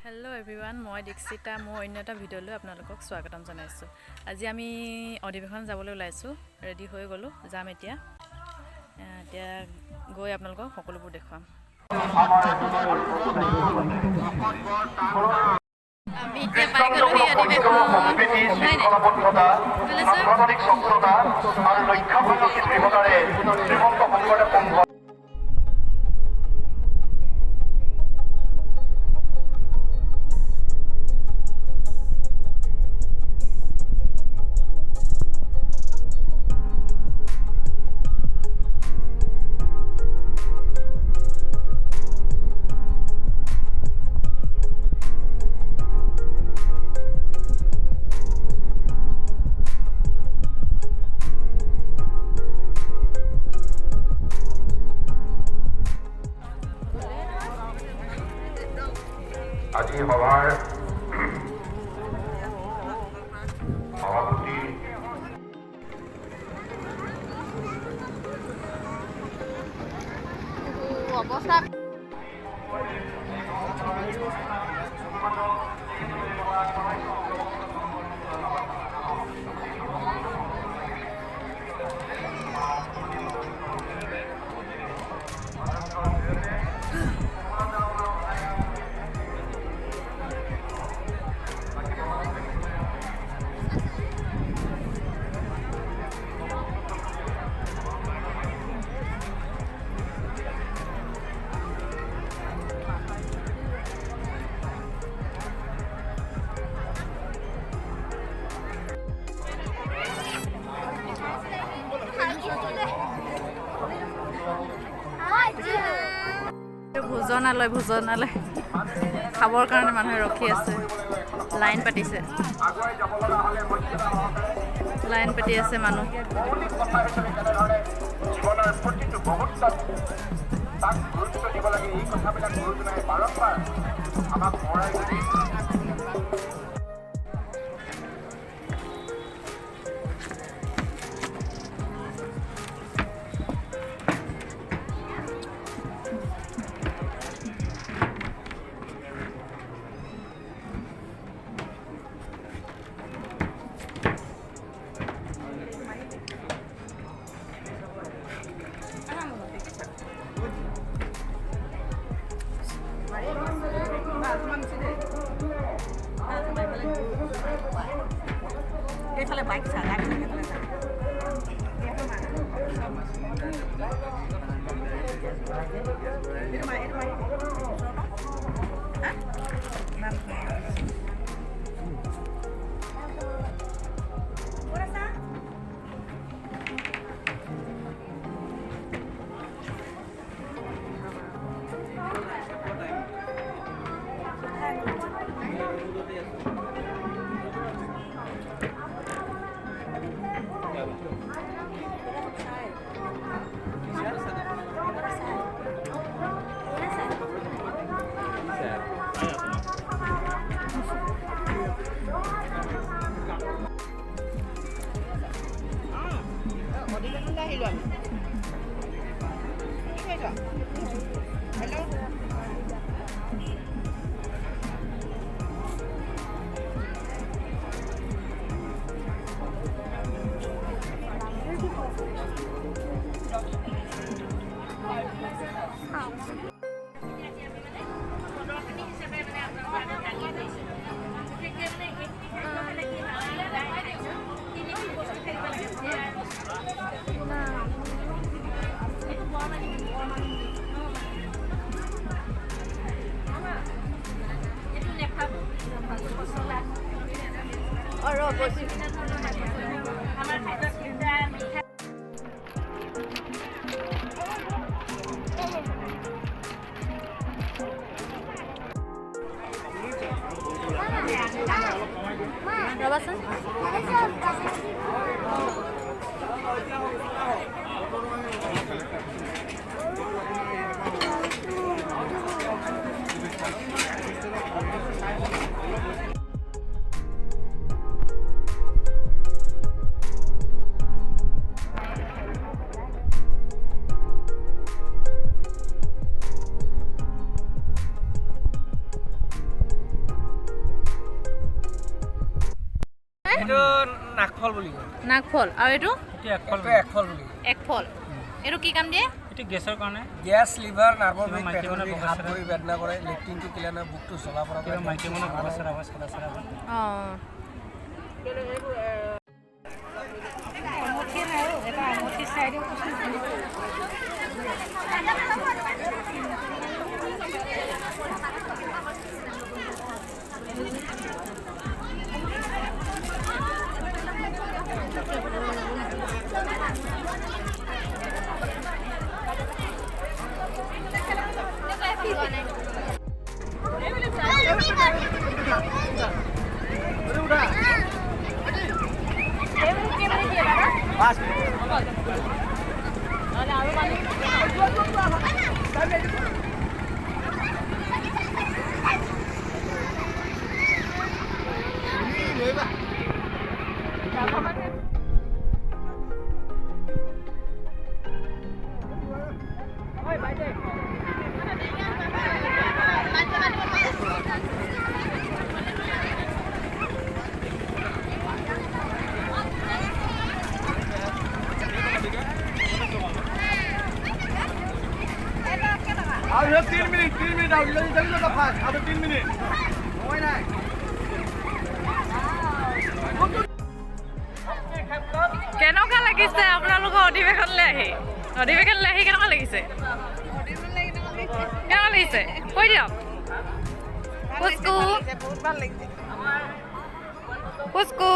Hello' everyone, মই দীক্ষিতা। মোৰ অন্য এটা ভিডিঅ'লৈ আপোনালোকক স্বাগতম জনাইছোঁ। আজি আমি অধিৱেশন যাবলৈ ওলাইছোঁ, ৰেডি হৈ গ'লোঁ, যাম এতিয়া গৈ আপোনালোকক সকলোবোৰ দেখুৱাম। আমি এতিয়া পাই গ'লোহি অধিৱেশন। আজি সভাৰ সভাপতি অৱস্থা ভোজনালয় খাবৰ কাৰণে মানুহে ৰখি আছে, লাইন পাতি আছে মানুহ। জীৱনৰ প্ৰতিটো মুহূৰ্তত তাক গুৰুত্ব দিব লাগে। এই কথাবিলাক গুৰুজনাই বাৰম্বাৰ আমাক সোঁৱৰাই দিয়ে। এইফালে বাইক চালা ৰ'বাচোন। এইটো নাকফল বুলি কয় নাগফল আৰু এইটো একফল বুলি একফল এইটো কি কাম দিয়ে এইটো গেছৰ কাৰণে গেছ লিভাৰ নাৰ্ভৰ বিষ পেটৰ বিষ হাত ভৰি বেদনা কৰে লেট্ৰিনটো ক্লিয়াৰ নহয় বুকটো চলা পৰা কৰে মাইকী মানুহ বগা চৰা হয় চৰা চৰা হয় অঁ আৰু 3 মিনিট আৰু জলদি ফাষ্ট আৰু 3 মিনিট হয় নাই কেনেকুৱা লাগিছে আপোনালোকৰ অধিৱেশনলৈ আহি কেনেকুৱা লাগিছে কেনেকুৱা লাগিছে কৈ দিয়ক পুষ্কু পুষ্কু